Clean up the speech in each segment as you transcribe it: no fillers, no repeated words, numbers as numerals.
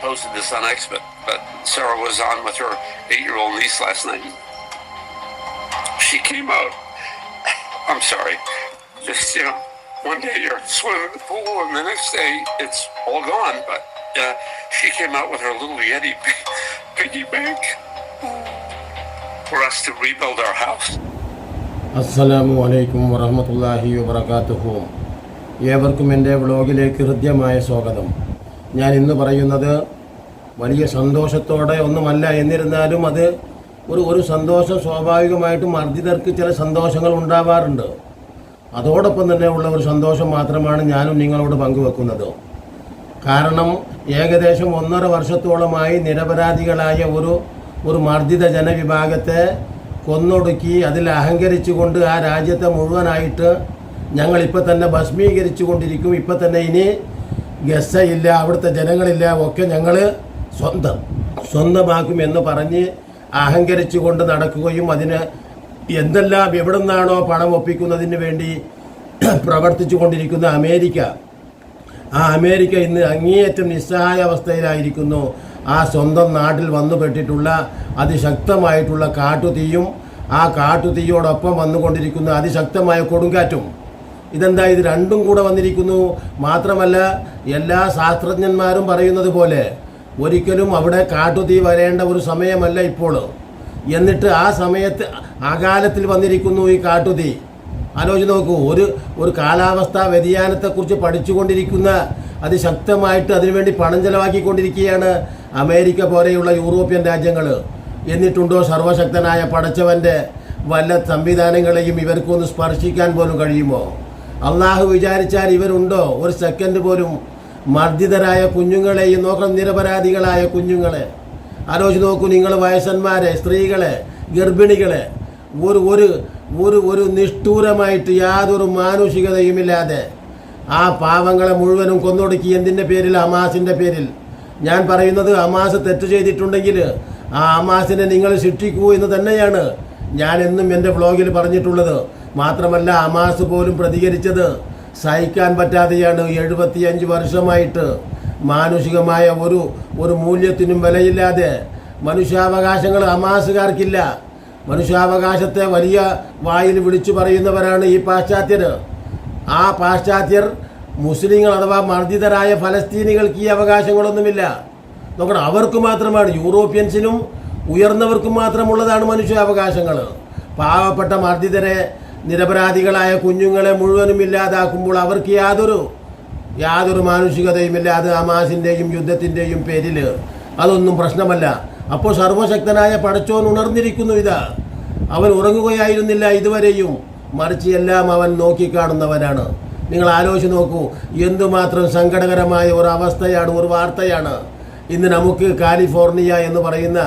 posted this on X, but Sarah was on with her 8-year-old niece last night. She came out. I'm sorry. Just, one day you're swimming in the pool and the next day it's all gone. But she came out with her little Yeti piggy bank for us to rebuild our house. Assalamu alaikum warahmatullahi wabarakatuhu. ഏവർക്കും എൻ്റെ വ്ളോഗിലേക്ക് ഹൃദ്യമായ സ്വാഗതം. ഞാൻ ഇന്ന് പറയുന്നത് വലിയ സന്തോഷത്തോടെ ഒന്നുമല്ല, എന്നിരുന്നാലും അത് ഒരു സന്തോഷം സ്വാഭാവികമായിട്ടും മർദ്ദിതർക്ക് ചില സന്തോഷങ്ങൾ ഉണ്ടാവാറുണ്ട്. അതോടൊപ്പം തന്നെ ഉള്ള ഒരു സന്തോഷം മാത്രമാണ് ഞാനും നിങ്ങളോട് പങ്കുവെക്കുന്നത്. കാരണം ഏകദേശം 1.5 വർഷത്തോളമായി നിരപരാധികളായ ഒരു മർദ്ദിത ജനവിഭാഗത്തെ കൊന്നൊടുക്കി അതിൽ അഹങ്കരിച്ചുകൊണ്ട് ആ രാജ്യത്തെ മുഴുവനായിട്ട് ഞങ്ങളിപ്പോൾ തന്നെ ഭസ്മീകരിച്ചു കൊണ്ടിരിക്കും. ഇപ്പം തന്നെ ഇനി ഗസയില്ല, അവിടുത്തെ ജനങ്ങളില്ല, ഒക്കെ ഞങ്ങൾ സ്വന്തമാക്കും എന്ന് പറഞ്ഞ് അഹങ്കരിച്ചു കൊണ്ട് നടക്കുകയും അതിന് എന്തെല്ലാം എവിടെ നിന്നാണോ പണം ഒപ്പിക്കുന്നതിന് വേണ്ടി പ്രവർത്തിച്ചു കൊണ്ടിരിക്കുന്ന അമേരിക്ക ഇന്ന് അങ്ങേയറ്റം നിസ്സഹായ അവസ്ഥയിലായിരിക്കുന്നു. ആ സ്വന്തം നാട്ടിൽ വന്നുപെട്ടിട്ടുള്ള അതിശക്തമായിട്ടുള്ള കാട്ടുതീയും ആ കാട്ടുതീയോടൊപ്പം വന്നുകൊണ്ടിരിക്കുന്ന അതിശക്തമായ കൊടുങ്കാറ്റും. ഇതെന്താ, ഇത് രണ്ടും കൂടെ വന്നിരിക്കുന്നു. മാത്രമല്ല, എല്ലാ ശാസ്ത്രജ്ഞന്മാരും പറയുന്നത് പോലെ ഒരിക്കലും അവിടെ കാട്ടുതീ വരേണ്ട ഒരു സമയമല്ല ഇപ്പോൾ. എന്നിട്ട് ആ സമയത്ത് അകാലത്തിൽ വന്നിരിക്കുന്നു ഈ കാട്ടുതീ. ആലോചിച്ച് നോക്കൂ, ഒരു കാലാവസ്ഥാ വ്യതിയാനത്തെക്കുറിച്ച് പഠിച്ചുകൊണ്ടിരിക്കുന്ന അതിശക്തമായിട്ട് അതിനുവേണ്ടി പണം ചെലവാക്കിക്കൊണ്ടിരിക്കുകയാണ് അമേരിക്ക പോലെയുള്ള യൂറോപ്യൻ രാജ്യങ്ങൾ. എന്നിട്ടുണ്ടോ സർവശക്തനായ പടച്ചവൻ്റെ വല്ല സംവിധാനങ്ങളെയും ഇവർക്കൊന്ന് സ്പർശിക്കാൻ പോലും കഴിയുമോ? അള്ളാഹു വിചാരിച്ചാൽ ഇവരുണ്ടോ ഒരു സെക്കൻഡ് പോലും മർദ്ദിതരായ കുഞ്ഞുങ്ങളെയും നോക്കണം, നിരപരാധികളായ കുഞ്ഞുങ്ങളെ ആലോചിച്ച് നോക്കൂ. നിങ്ങൾ വയസ്സന്മാരെ, സ്ത്രീകളെ, ഗർഭിണികളെ ഒരു നിഷ്ഠൂരമായിട്ട് യാതൊരു മാനുഷികതയുമില്ലാതെ ആ പാവങ്ങളെ മുഴുവനും കൊന്നൊടുക്കി. എന്തിൻ്റെ പേരിൽ? ഹമാസിൻ്റെ പേരിൽ. ഞാൻ പറയുന്നത്, ഹമാസ് തെറ്റ് ചെയ്തിട്ടുണ്ടെങ്കിൽ ആ ഹമാസിനെ നിങ്ങൾ ശിക്ഷിക്കൂ എന്ന് തന്നെയാണ് ഞാൻ എന്നും എൻ്റെ വ്ളോഗിൽ പറഞ്ഞിട്ടുള്ളത്. മാത്രമല്ല, ഹമാസ് പോലും പ്രതികരിച്ചത് സഹിക്കാൻ പറ്റാതെയാണ്. 75 വർഷമായിട്ട് മാനുഷികമായ ഒരു മൂല്യത്തിനും വിലയില്ലാതെ മനുഷ്യാവകാശങ്ങൾ ഹമാസുകാർക്കില്ല. മനുഷ്യാവകാശത്തെ വലിയ വായിൽ വിളിച്ചു പറയുന്നവരാണ് ഈ പാശ്ചാത്യർ. ആ പാശ്ചാത്യർ മുസ്ലിങ്ങൾ അഥവാ മർദ്ദിതരായ ഫലസ്തീനികൾക്ക് ഈ അവകാശങ്ങളൊന്നുമില്ല. നോക്കണം, അവർക്ക് മാത്രമാണ്, യൂറോപ്യൻസിനും ഉയർന്നവർക്കും മാത്രമുള്ളതാണ് മനുഷ്യാവകാശങ്ങൾ. പാവപ്പെട്ട മർദ്ദിതരെ, നിരപരാധികളായ കുഞ്ഞുങ്ങളെ മുഴുവനും ഇല്ലാതാക്കുമ്പോൾ അവർക്ക് യാതൊരു മാനുഷികതയുമില്ല. അത് ഹമാസിൻ്റെയും യുദ്ധത്തിൻ്റെയും പേരിൽ അതൊന്നും പ്രശ്നമല്ല. അപ്പോൾ സർവശക്തനായ പടച്ചോൻ ഉണർന്നിരിക്കുന്നു. അവൻ ഉറങ്ങുകയായിരുന്നില്ല ഇതുവരെയും, മറിച്ച് എല്ലാം അവൻ നോക്കിക്കാണുന്നവനാണ്. നിങ്ങൾ ആലോചിച്ച് നോക്കൂ, എന്തുമാത്രം സങ്കടകരമായ ഒരു അവസ്ഥയാണ്, ഒരു വാർത്തയാണ് ഇന്ന് നമുക്ക് കാലിഫോർണിയ എന്ന് പറയുന്ന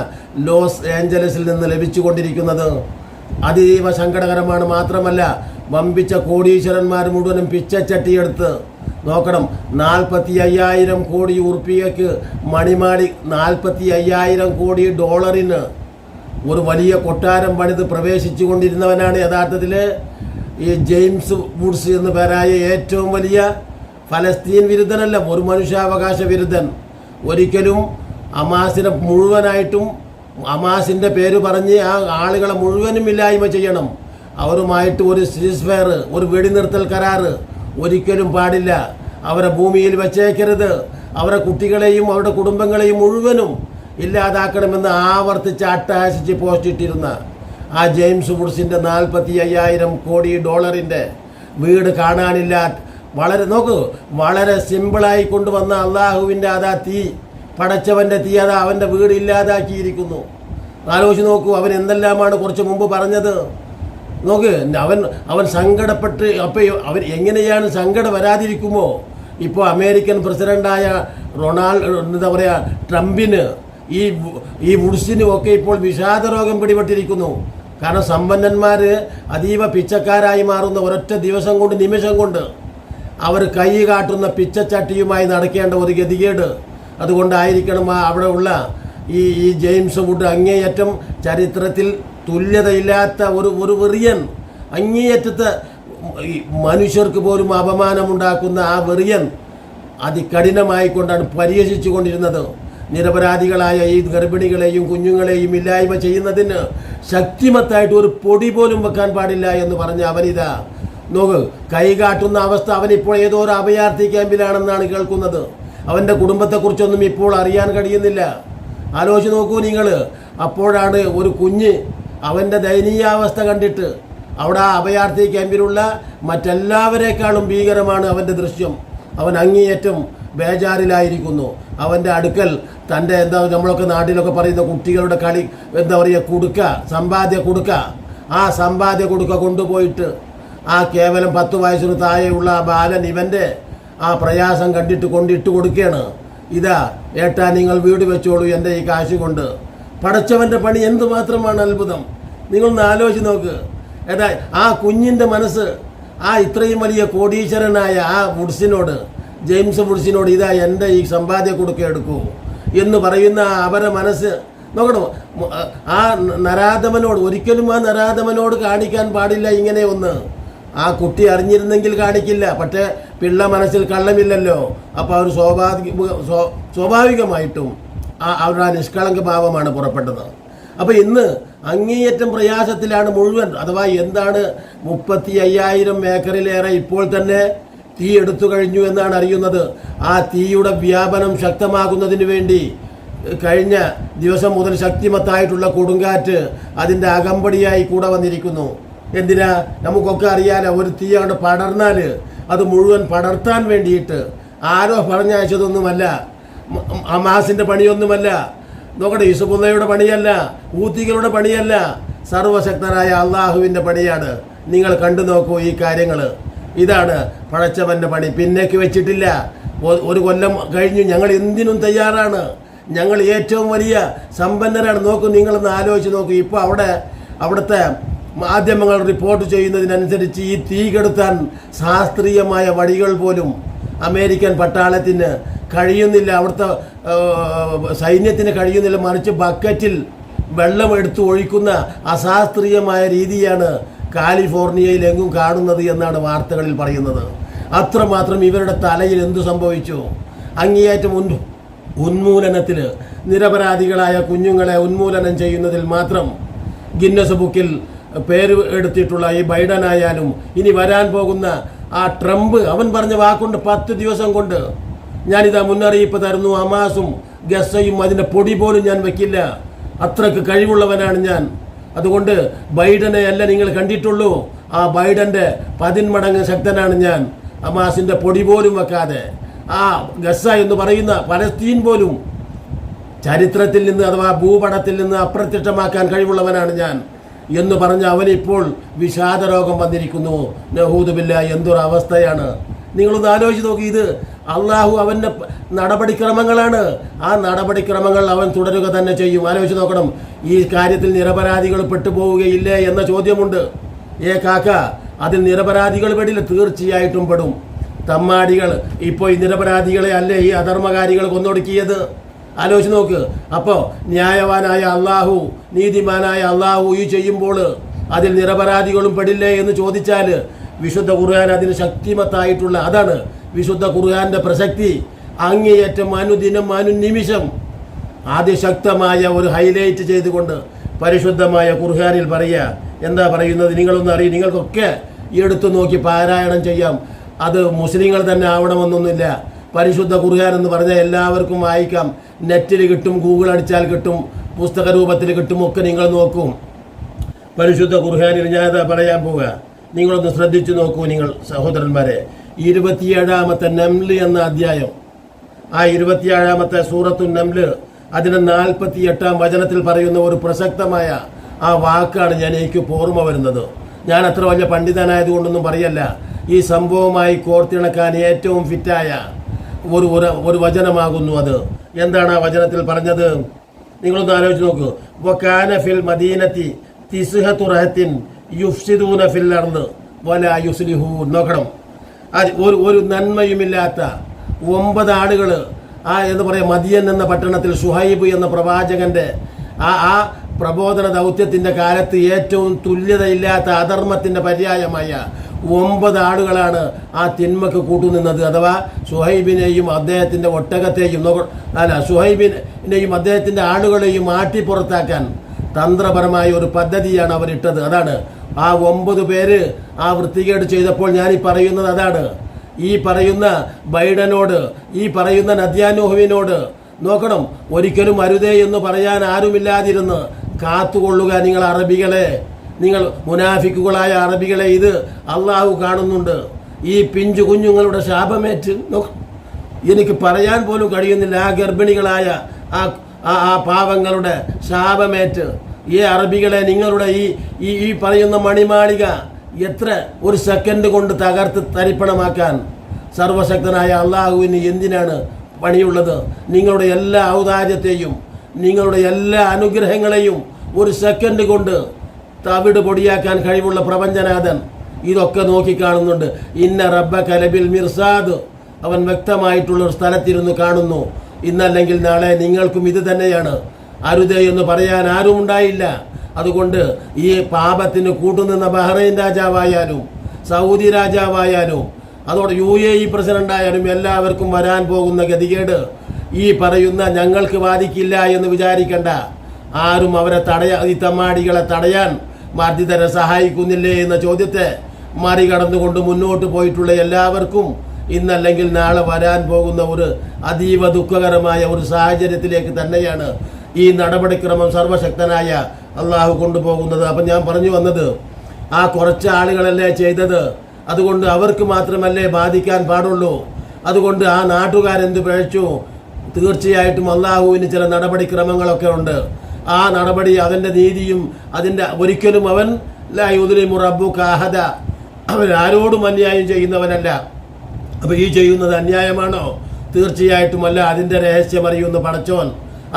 ലോസ് ഏഞ്ചലസിൽ നിന്ന് ലഭിച്ചുകൊണ്ടിരിക്കുന്നത്. അതീവ സങ്കടകരമാണ്. മാത്രമല്ല, വമ്പിച്ച കോടീശ്വരന്മാർ മുഴുവനും പിച്ചച്ചട്ടിയെടുത്ത് നോക്കണം, 45,000 കോടി ഉറുപ്പികയ്ക്ക് മണിമാടി, 45,000 കോടി ഡോളറിന് ഒരു വലിയ കൊട്ടാരം പണിത് പ്രവേശിച്ചു കൊണ്ടിരുന്നവനാണ് യഥാർത്ഥത്തിൽ ഈ ജെയിംസ് വുഡ്സ് എന്ന് പേരായ ഏറ്റവും വലിയ ഫലസ്തീൻ വിരുദ്ധനല്ല, ഒരു മനുഷ്യാവകാശ വിരുദ്ധൻ. ഒരിക്കലും ഹമാസിനെ മുഴുവനായിട്ടും ഹമാസിൻ്റെ പേര് പറഞ്ഞ് ആ ആളുകളെ മുഴുവനും ഇല്ലായ്മ ചെയ്യണം. അവരുമായിട്ട് ഒരു സീസ്ഫയർ, ഒരു വെടിനിർത്തൽ കരാറ് ഒരിക്കലും പാടില്ല. അവരെ ഭൂമിയിൽ വെച്ചേക്കരുത്. അവരെ കുട്ടികളെയും അവരുടെ കുടുംബങ്ങളെയും മുഴുവനും ഇല്ലാതാക്കണമെന്ന് ആവർത്തിച്ച് അട്ടഹാസിച്ച് പോസ്റ്റ് ഇട്ടിരുന്ന ആ ജെയിംസ് വുഡ്സിൻ്റെ 45,000 കോടി ഡോളറിൻ്റെ വീട് കാണാനില്ല. വളരെ സിമ്പിളായി കൊണ്ടുവന്ന അള്ളാഹുവിൻ്റെ അതാ തീ, പടച്ചവൻ്റെ തീ, അതാ അവൻ്റെ വീട് ഇല്ലാതാക്കിയിരിക്കുന്നു. ആലോചിച്ച് നോക്കൂ, അവൻ എന്തെല്ലാമാണ് കുറച്ച് മുമ്പ് പറഞ്ഞത്. നോക്ക്, അവൻ സങ്കടപ്പെട്ട്. അപ്പോൾ അവൻ എങ്ങനെയാണ് സങ്കടം വരാതിരിക്കുമോ? ഇപ്പോൾ അമേരിക്കൻ പ്രസിഡൻ്റായ ട്രംപിന് ഈ വുഡ്സിനും ഒക്കെ ഇപ്പോൾ വിഷാദരോഗം പിടിപെട്ടിരിക്കുന്നു. കാരണം സമ്പന്നന്മാർ അതീവ പിച്ചക്കാരായി മാറുന്ന ഒരൊറ്റ നിമിഷം കൊണ്ട് അവർ കൈ കാട്ടുന്ന പിച്ചച്ചട്ടിയുമായി നടക്കേണ്ട ഒരു ഗതികേട്. അതുകൊണ്ടായിരിക്കണം അവിടെ ഉള്ള ഈ ജെയിംസ് വുഡ് അങ്ങേയറ്റം ചരിത്രത്തിൽ തുല്യതയില്ലാത്ത ഒരു വെറിയൻ, അങ്ങേയറ്റത്തെ മനുഷ്യർക്ക് പോലും അപമാനമുണ്ടാക്കുന്ന ആ വെറിയൻ അതികഠിനമായിക്കൊണ്ടാണ് പരിഹസിച്ചു കൊണ്ടിരുന്നത്. നിരപരാധികളായ ഈ ഗർഭിണികളെയും കുഞ്ഞുങ്ങളെയും ഇല്ലായ്മ ചെയ്യുന്നതിന് ശക്തിമത്തായിട്ട് ഒരു പൊടി പോലും വെക്കാൻ പാടില്ല എന്ന് പറഞ്ഞ അവനിതാ നോക്ക് കൈകാട്ടുന്ന അവസ്ഥ. അവനിപ്പോൾ ഏതോ ഒരു അഭയാർത്ഥി ക്യാമ്പിലാണെന്നാണ് കേൾക്കുന്നത്. അവൻ്റെ കുടുംബത്തെക്കുറിച്ചൊന്നും ഇപ്പോൾ അറിയാൻ കഴിയുന്നില്ല. ആലോചിച്ച് നോക്കൂ നിങ്ങൾ. അപ്പോഴാണ് ഒരു കുഞ്ഞ് അവൻ്റെ ദയനീയാവസ്ഥ കണ്ടിട്ട് അവിടെ ആ അഭയാർത്ഥി ക്യാമ്പിലുള്ള മറ്റെല്ലാവരെക്കാളും ഭീകരമാണ് അവൻ്റെ ദൃശ്യം. അവൻ അങ്ങേയറ്റം ബേജാറിലായിരിക്കുന്നു. അവൻ്റെ അടുക്കൽ തൻ്റെ നമ്മളൊക്കെ നാട്ടിലൊക്കെ പറയുന്ന കുട്ടികളുടെ കളി കുടുക്ക, സമ്പാദ്യ കുടുക്ക, ആ സമ്പാദ്യ കുടുക്ക കൊണ്ടുപോയിട്ട് ആ കേവലം 10 വയസ്സിന് താഴെയുള്ള ആ ബാലൻ ഇവൻ്റെ ആ പ്രയാസം കണ്ടിട്ട് കൊണ്ടിട്ട് കൊടുക്കുകയാണ്. ഇതാ ഏട്ടാ നിങ്ങൾ വീട് വെച്ചോളൂ എൻ്റെ ഈ കാശ് കൊണ്ട്. പടച്ചവൻ്റെ പണി എന്തുമാത്രമാണ് അത്ഭുതം. നിങ്ങളൊന്ന് ആലോചിച്ച് നോക്ക്. ഏട്ടാ ആ കുഞ്ഞിൻ്റെ മനസ്സ് ആ ഇത്രയും വലിയ കോടീശ്വരനായ ആ വുഡ്സിനോട്, ജെയിംസ് വുഡ്സിനോട് ഇതാ എൻ്റെ ഈ സമ്പാദ്യ കൊടുക്ക എടുക്കൂ എന്ന് പറയുന്ന അവരുടെ മനസ്സ് നോക്കണം. ആ നരാധമനോട് ഒരിക്കലും ആ നരാധമനോട് കാണിക്കാൻ പാടില്ല ഇങ്ങനെ ഒന്ന്. ആ കുട്ടി അറിഞ്ഞിരുന്നെങ്കിൽ കാണിക്കില്ല. പക്ഷേ പിള്ള മനസ്സിൽ കള്ളമില്ലല്ലോ. അപ്പോൾ അവർ സ്വാഭാവികമായിട്ടും അവരുടെ ആ നിഷ്കളങ്ക ഭാവമാണ് പുറപ്പെട്ടത്. അപ്പോൾ ഇന്ന് അങ്ങേയറ്റം പ്രയാസത്തിലാണ് മുഴുവൻ. അഥവാ എന്താണ് 35,000 ഏക്കറിലേറെ ഇപ്പോൾ തന്നെ തീ എടുത്തു കഴിഞ്ഞു എന്നാണ് അറിയുന്നത്. ആ തീയുടെ വ്യാപനം ശക്തമാകുന്നതിന് വേണ്ടി കഴിഞ്ഞ ദിവസം മുതൽ ശക്തിമത്തായിട്ടുള്ള കൊടുങ്കാറ്റ് അതിൻ്റെ അകമ്പടിയായി കൂടെ വന്നിരിക്കുന്നു. എന്തിനാ? നമുക്കൊക്കെ അറിയാലോ, ഒരു തീ അങ്ങോട്ട് പടർന്നാൽ അത് മുഴുവൻ പടർത്താൻ വേണ്ടിയിട്ട് ആരോ പറഞ്ഞയച്ചതൊന്നുമല്ല, ഹമാസിൻ്റെ പണിയൊന്നുമല്ല, നോക്കട്ടെ, ഹിസ്ബുള്ളയുടെ പണിയല്ല, ഹൂത്തികളുടെ പണിയല്ല, സർവശക്തനായ അള്ളാഹുവിൻ്റെ പണിയാണ്. നിങ്ങൾ കണ്ടു നോക്കൂ ഈ കാര്യങ്ങൾ. ഇതാണ് പടച്ചവൻ്റെ പണി. പിന്നേക്ക് വെച്ചിട്ടില്ല. ഒരു കൊല്ലം കഴിഞ്ഞു. ഞങ്ങൾ എന്തിനും തയ്യാറാണ്. ഞങ്ങൾ ഏറ്റവും വലിയ സമ്പന്നരാണ്. നോക്കൂ, നിങ്ങളൊന്ന് ആലോചിച്ച് നോക്കൂ. ഇപ്പോൾ അവിടുത്തെ മാധ്യമങ്ങൾ റിപ്പോർട്ട് ചെയ്യുന്നതിനനുസരിച്ച് ഈ തീ കെടുത്താൻ ശാസ്ത്രീയമായ വഴികൾ പോലും അമേരിക്കൻ പട്ടാളത്തിന് കഴിയുന്നില്ല, അവിടുത്തെ സൈന്യത്തിന് കഴിയുന്നില്ല. മറിച്ച് ബക്കറ്റിൽ വെള്ളം എടുത്ത് ഒഴിക്കുന്ന അശാസ്ത്രീയമായ രീതിയാണ് കാലിഫോർണിയയിലെങ്ങും കാണുന്നത് എന്നാണ് വാർത്തകളിൽ പറയുന്നത്. അത്രമാത്രം ഇവരുടെ തലയിൽ എന്തു സംഭവിച്ചു? അങ്ങേയറ്റം ഉന്മൂലനത്തിൽ നിരപരാധികളായ കുഞ്ഞുങ്ങളെ ഉന്മൂലനം ചെയ്യുന്നതിൽ മാത്രം ഗിന്നസ് ബുക്കിൽ പേര് എടുത്തിട്ടുള്ള ഈ ബൈഡൻ ആയാലും ഇനി വരാൻ പോകുന്ന ആ ട്രംപ്, അവൻ പറഞ്ഞ വാക്കുണ്ട് 10 ദിവസം കൊണ്ട് ഞാനിതാ മുന്നറിയിപ്പ് തരുന്നു, ഹമാസും ഗസയും അതിൻ്റെ പൊടി പോലും ഞാൻ വെക്കില്ല, അത്രക്ക് കഴിവുള്ളവനാണ് ഞാൻ. അതുകൊണ്ട് ബൈഡനെ അല്ല നിങ്ങൾ കണ്ടിട്ടുള്ളൂ, ആ ബൈഡൻ്റെ 10 മടങ്ങ് ശക്തനാണ് ഞാൻ. ഹമാസിൻ്റെ പൊടി പോലും വെക്കാതെ ആ ഗസ എന്ന് പറയുന്ന പലസ്തീൻ പോലും ചരിത്രത്തിൽ നിന്ന് അഥവാ ഭൂപടത്തിൽ നിന്ന് അപ്രത്യക്ഷമാക്കാൻ കഴിവുള്ളവനാണ് ഞാൻ എന്ന് പറഞ്ഞ് അവനിപ്പോൾ വിഷാദരോഗം വന്നിരിക്കുന്നു. നഹൂദു ബില്ലാഹ്, എന്തൊരവസ്ഥയാണ്. നിങ്ങളൊന്ന് ആലോചിച്ച് നോക്കി. ഇത് അള്ളാഹു അവൻ്റെ നടപടിക്രമങ്ങളാണ്. ആ നടപടിക്രമങ്ങൾ അവൻ തുടരുക തന്നെ ചെയ്യും. ആലോചിച്ച് നോക്കണം. ഈ കാര്യത്തിൽ നിരപരാധികൾ പെട്ടുപോവുകയില്ലേ എന്ന ചോദ്യമുണ്ട്. കാക്ക, അതിൽ നിരപരാധികൾ പെടില്ല, തീർച്ചയായിട്ടും പെടും. തമ്മാടികൾ ഇപ്പോൾ ഈ നിരപരാധികളെ അല്ലേ ഈ അധർമ്മകാരികൾ കൊന്നൊടുക്കിയത്? ആലോചിച്ച് നോക്ക്. അപ്പോൾ ന്യായവാനായ അള്ളാഹു, നീതിമാനായ അള്ളാഹു ഈ ചെയ്യുമ്പോൾ അതിൽ നിരപരാധികളും പെടില്ലേ എന്ന് ചോദിച്ചാൽ വിശുദ്ധ ഖുർആൻ അതിന് ശക്തിമത്തായിട്ടുള്ള, അതാണ് വിശുദ്ധ ഖുർആന്റെ പ്രസക്തി. അങ്ങേയറ്റം അനുദിനം അനുനിമിഷം അതിശക്തമായ ഒരു ഹൈലൈറ്റ് ചെയ്തുകൊണ്ട് പരിശുദ്ധമായ ഖുർആനിൽ പറയുക. എന്താ പറയുന്നത്? നിങ്ങളൊന്നും അറിയും. നിങ്ങൾക്കൊക്കെ എടുത്തു നോക്കി പാരായണം ചെയ്യാം. അത് മുസ്ലിങ്ങൾ തന്നെ ആവണമെന്നൊന്നുമില്ല. പരിശുദ്ധ ഖുർആൻ എന്ന് പറഞ്ഞാൽ എല്ലാവർക്കും വായിക്കാം. നെറ്റിൽ കിട്ടും, ഗൂഗിൾ അടിച്ചാൽ കിട്ടും, പുസ്തക രൂപത്തിൽ കിട്ടും, ഒക്കെ നിങ്ങൾ നോക്കും. പരിശുദ്ധ ഖുർആനിൽ ഞാനത് പറയാൻ പോവുക. നിങ്ങളൊന്ന് ശ്രദ്ധിച്ചു നോക്കൂ നിങ്ങൾ സഹോദരന്മാരെ. 27-ാമത്തെ നംല് എന്ന അധ്യായം, ആ 27-ാമത്തെ സൂറത്തു നംല്, അതിന് 48-ാം വചനത്തിൽ പറയുന്ന ഒരു പ്രസക്തമായ ആ വാക്കാണ് എനിക്ക് ഓർമ്മ വരുന്നത്. ഞാൻ അത്ര വലിയ പണ്ഡിതനായതുകൊണ്ടൊന്നും പറയല്ല. ഈ സംഭവമായി കോർത്തിണക്കാൻ ഏറ്റവും ഫിറ്റായ ഒരു വചനമാകുന്നു അത്. എന്താണ് ആ വചനത്തിൽ പറഞ്ഞത്? നിങ്ങളൊന്ന് ആലോചിച്ച് നോക്കൂ. വകാന ഫിൽ മദീനത്തി തിസ്ഹതു റഹത്തിൻ യുഫ്സിദൂന ഫിൽ അർദ് വലാ യുസ്ലിഹൂൻ. നോക്കണം, ഒരു നന്മയുമില്ലാത്ത 9 ആളുകൾ എന്ന് പറയാം മദിയൻ എന്ന പട്ടണത്തിൽ ഷുഹൈബ് എന്ന പ്രവാചകന്റെ ആ പ്രബോധന ദൗത്യത്തിന്റെ കാലത്ത് ഏറ്റവും തുല്യതയില്ലാത്ത അധർമ്മത്തിന്റെ പര്യായമായ 9 ആളുകളാണ് ആ തിന്മക്ക് കൂട്ടുനിന്നത്. അഥവാ സുഹൈബിനെയും അദ്ദേഹത്തിൻ്റെ ഒട്ടകത്തെയും സുഹൈബിനെയും അദ്ദേഹത്തിൻ്റെ ആളുകളെയും മാറ്റിപ്പുറത്താക്കാൻ തന്ത്രപരമായ ഒരു പദ്ധതിയാണ് അവരിട്ടത്. അതാണ് ആ 9 പേര് ആ വൃത്തികേട് ചെയ്തപ്പോൾ ഞാൻ ഈ പറയുന്നത് അതാണ്. ഈ പറയുന്ന ബൈഡനോട്, ഈ പറയുന്ന നദ്യാനോഹുവിനോട് നോക്കണം, ഒരിക്കലും അരുതേ എന്ന് പറയാൻ ആരുമില്ലാതിരുന്ന് കാത്തുകൊള്ളുക നിങ്ങൾ അറബികളെ, നിങ്ങൾ മുനാഫിക്കുകളായ അറബികളെ. ഇത് അള്ളാഹു കാണുന്നുണ്ട്. ഈ പിഞ്ചു കുഞ്ഞുങ്ങളുടെ ശാപമേറ്റ് എനിക്ക് പറയാൻ പോലും കഴിയുന്നില്ല. ആ ഗർഭിണികളായ ആ പാവങ്ങളുടെ ശാപമേറ്റ് ഈ അറബികളെ നിങ്ങളുടെ ഈ പറയുന്ന മണിമാളിക എത്ര ഒരു സെക്കൻഡ് കൊണ്ട് തകർത്ത് തരിപ്പണമാക്കാൻ സർവശക്തനായ അള്ളാഹുവിന് എന്തിനാണ് പണിയുള്ളത്? നിങ്ങളുടെ എല്ലാ ഔദാര്യത്തെയും നിങ്ങളുടെ എല്ലാ അനുഗ്രഹങ്ങളെയും ഒരു സെക്കൻഡ് കൊണ്ട് തവിട് പൊടിയാക്കാൻ കഴിവുള്ള പ്രപഞ്ചനാഥൻ ഇതൊക്കെ നോക്കിക്കാണുന്നുണ്ട്. ഇന്ന റബ്ബക ലബിൽ മിർസാദ്, അവൻ വ്യക്തമായിട്ടുള്ള ഒരു സ്ഥലത്തിരുന്ന് കാണുന്നു. ഇന്നല്ലെങ്കിൽ നാളെ നിങ്ങൾക്കും ഇത് തന്നെയാണ്. അരുതേ എന്ന് പറയാൻ ആരും ഉണ്ടായില്ല. അതുകൊണ്ട് ഈ പാപത്തിന് കൂട്ടുനിന്ന ബഹ്റൈൻ രാജാവായാലും സൗദി രാജാവായാലും അതോടെ UAE പ്രസിഡന്റായാലും എല്ലാവർക്കും വരാൻ പോകുന്ന ഗതികേട് ഈ പറയുന്ന ഞങ്ങൾക്ക് ബാധിക്കില്ല എന്ന് വിചാരിക്കേണ്ട. ആരും അവരെ ഈ തമ്മാടികളെ തടയാൻ മർദ്ദിതരെ സഹായിക്കുന്നില്ലേ എന്ന ചോദ്യത്തെ മറികടന്നുകൊണ്ട് മുന്നോട്ട് പോയിട്ടുള്ള എല്ലാവർക്കും ഇന്നല്ലെങ്കിൽ നാളെ വരാൻ പോകുന്ന ഒരു അതീവ ദുഃഖകരമായ ഒരു സാഹചര്യത്തിലേക്ക് തന്നെയാണ് ഈ നടപടിക്രമം സർവശക്തനായ അള്ളാഹു കൊണ്ടുപോകുന്നത്. അപ്പം ഞാൻ പറഞ്ഞു വന്നത്, ആ കുറച്ച് ആളുകളല്ലേ ചെയ്തത്, അതുകൊണ്ട് അവർക്ക് മാത്രമല്ലേ ബാധിക്കാൻ പാടുള്ളൂ. അതുകൊണ്ട് ആ നാട്ടുകാരെന്ത് പിഴച്ചു? തീർച്ചയായിട്ടും അള്ളാഹുവിന് ചില നടപടിക്രമങ്ങളൊക്കെ ഉണ്ട്. ആ നടപടി അതിൻ്റെ നീതിയും അതിൻ്റെ ഒരിക്കലും അവൻ ലായുദ്ലിമു റബ്ബുക അഹദ, അവൻ ആരോടും അന്യായം ചെയ്യുന്നവനല്ല. അപ്പോൾ ഈ ചെയ്യുന്നത് അന്യായമാണോ? തീർച്ചയായിട്ടും അല്ല. അതിൻ്റെ രഹസ്യം അറിയുന്ന പടച്ചോൻ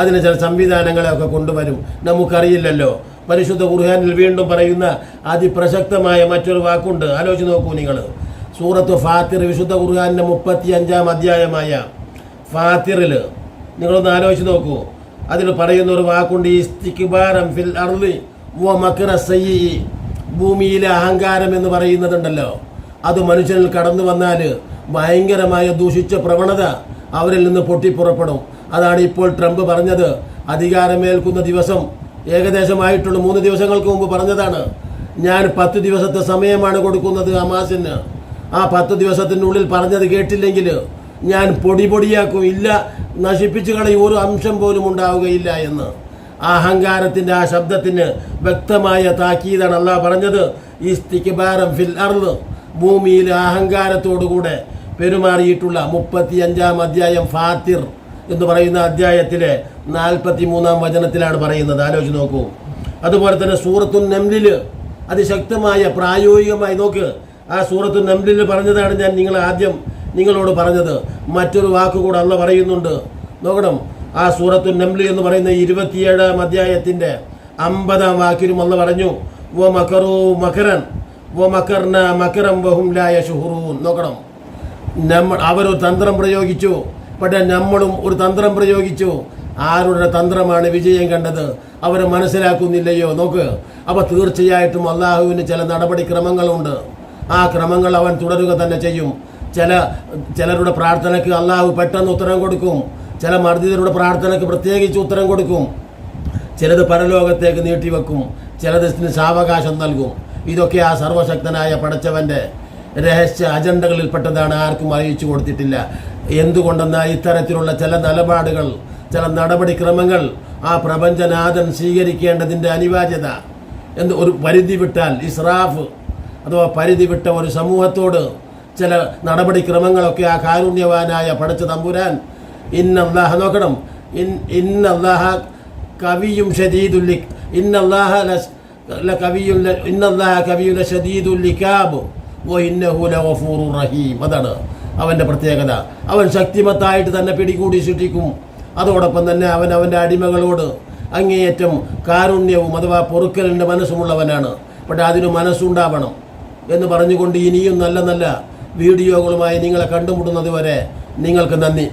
അതിന് ചില സംവിധാനങ്ങളെയൊക്കെ കൊണ്ടുവരും. നമുക്കറിയില്ലല്ലോ. പരിശുദ്ധ ഖുർആനിൽ വീണ്ടും പറയുന്ന അതിപ്രസക്തമായ മറ്റൊരു വാക്കുണ്ട്. ആലോചിച്ച് നോക്കൂ നിങ്ങൾ. സൂറത്ത് ഫാത്തിർ, വിശുദ്ധ ഖുർആനിൻ്റെ 35-ാം അധ്യായമായ ഫാത്തിറിൽ നിങ്ങളൊന്ന് ആലോചിച്ച് നോക്കൂ. അതിൽ പറയുന്ന ഒരു വാക്കുണ്ട്, ഇസ്തിക്ബാരം ഫിൽ അർളി വ മക്ര സയ്യി, ഭൂമിയിലെ അഹങ്കാരം എന്ന് പറയുന്നതുണ്ടല്ലോ. അത് മനുഷ്യനിൽ കടന്നു വന്നാൽ ഭയങ്കരമായ ദൂഷിച്ച പ്രവണത അവരിൽ നിന്ന് പൊട്ടിപ്പുറപ്പെടും. അതാണ് ഇപ്പോൾ ട്രംപ് പറഞ്ഞത്. അധികാരമേൽക്കുന്ന ദിവസം ഏകദേശമായിട്ടുള്ള 3 ദിവസങ്ങൾക്ക് മുമ്പ് പറഞ്ഞതാണ്, ഞാൻ 10 ദിവസത്തെ സമയമാണ് കൊടുക്കുന്നത് ഹമാസിന്. ആ 10 ദിവസത്തിനുള്ളിൽ പറഞ്ഞത് കേട്ടില്ലെങ്കിൽ ഞാൻ പൊടിയാക്കും, ഇല്ല നശിപ്പിച്ചു കളയും, ഒരു അംശം പോലും ഉണ്ടാവുകയില്ല എന്ന്. അഹങ്കാരത്തിൻ്റെ ആ ശബ്ദത്തിന് വ്യക്തമായ താക്കീതാണ് അല്ലാഹ് പറഞ്ഞത്. ഇസ്തിക്ബാരം ഫിൽ അർള്, ഭൂമിയിൽ അഹങ്കാരത്തോടുകൂടെ പെരുമാറിയിട്ടുള്ള 35-ാം അധ്യായം ഫാത്തിർ എന്ന് പറയുന്ന അധ്യായത്തിലെ 43-ാം വചനത്തിലാണ് പറയുന്നത്. ആലോചിച്ച് നോക്കൂ. അതുപോലെ തന്നെ സൂറത്തുൻ നംലിൽ അതിശക്തമായ പ്രായോഗികമായി നോക്ക്. ആ സൂറത്തുൻ നംലിൽ പറഞ്ഞതാണ് ഞാൻ ആദ്യം നിങ്ങളോട് പറഞ്ഞത്. മറ്റൊരു വാക്കുകൂടെ അള്ളാഹ് പറയുന്നുണ്ട്. നോക്കണം, ആ സൂറത്തുൻ നംലി എന്ന് പറയുന്ന 27-ാം അധ്യായത്തിൻ്റെ 50-ാം വാക്കിലും അള്ളാഹ് പറഞ്ഞു, വ മകറൂ മകറൻ വ മകർന മകറം വഹും ലാ യശ്ഉറൂൻ. നോക്കണം, അവരൊരു തന്ത്രം പ്രയോഗിച്ചു, പക്ഷേ നമ്മളും ഒരു തന്ത്രം പ്രയോഗിച്ചു. ആരുടെ തന്ത്രമാണ് വിജയം കണ്ടത്? അവരെ മനസ്സിലാക്കുന്നില്ലയോ? നോക്ക്. അപ്പോൾ തീർച്ചയായിട്ടും അള്ളാഹുവിന് ചില നടപടിക്രമങ്ങളുണ്ട്. ആ ക്രമങ്ങൾ അവൻ തുടരുക തന്നെ ചെയ്യും. ചിലരുടെ പ്രാർത്ഥനയ്ക്ക് അള്ളാഹു പെട്ടെന്ന് ഉത്തരം കൊടുക്കും. ചില മർദ്ദിതരുടെ പ്രാർത്ഥനയ്ക്ക് പ്രത്യേകിച്ച് ഉത്തരം കൊടുക്കും. ചിലത് പരലോകത്തേക്ക് നീട്ടിവെക്കും, ചിലതിന് സാവകാശം നൽകും. ഇതൊക്കെ ആ സർവശക്തനായ പടച്ചവൻ്റെ രഹസ്യ അജണ്ടകളിൽപ്പെട്ടതാണ്. ആർക്കും അറിയിച്ചു കൊടുത്തിട്ടില്ല. എന്തുകൊണ്ടെന്നാൽ ഇത്തരത്തിലുള്ള ചില നിലപാടുകൾ, ചില നടപടിക്രമങ്ങൾ ആ പ്രപഞ്ചനാഥൻ സ്വീകരിക്കേണ്ടതിൻ്റെ അനിവാര്യത ഒരു പരിധി വിട്ടാൽ, ഇസ്രാഫ് അഥവാ പരിധി വിട്ട ഒരു സമൂഹത്തോട് ചില നടപടിക്രമങ്ങളൊക്കെ ആ കാരുണ്യവാനായ പടച്ച തമ്പുരാൻ ഇന്നല്ലാഹ നോക്കണം, ഇന്നല്ലാഹ കവിയും ഷദീദുൽ ഇന്നല്ലാഹ കവിയുൽ ഷദീദുൽ ഇകാബ് വ ഇന്നഹു ലഗഫൂറുർ റഹീം. അതാണ് അവൻ്റെ പ്രത്യേകത. അവൻ ശക്തിമത്തായിട്ട് തന്നെ പിടികൂടി സൃഷ്ടിക്കും. അതോടൊപ്പം തന്നെ അവൻ അവൻ്റെ അടിമകളോട് അങ്ങേയറ്റം കാരുണ്യവും അഥവാ പൊറുക്കലിൻ്റെ മനസ്സുമുള്ളവനാണ്. പക്ഷേ അതിന് മനസ്സുണ്ടാവണം എന്ന് പറഞ്ഞുകൊണ്ട് ഇനിയും നല്ല നല്ല വീഡിയോകളുമായി നിങ്ങളെ കണ്ടുമുട്ടുന്നത് വരെ നിങ്ങൾക്ക് നന്ദി.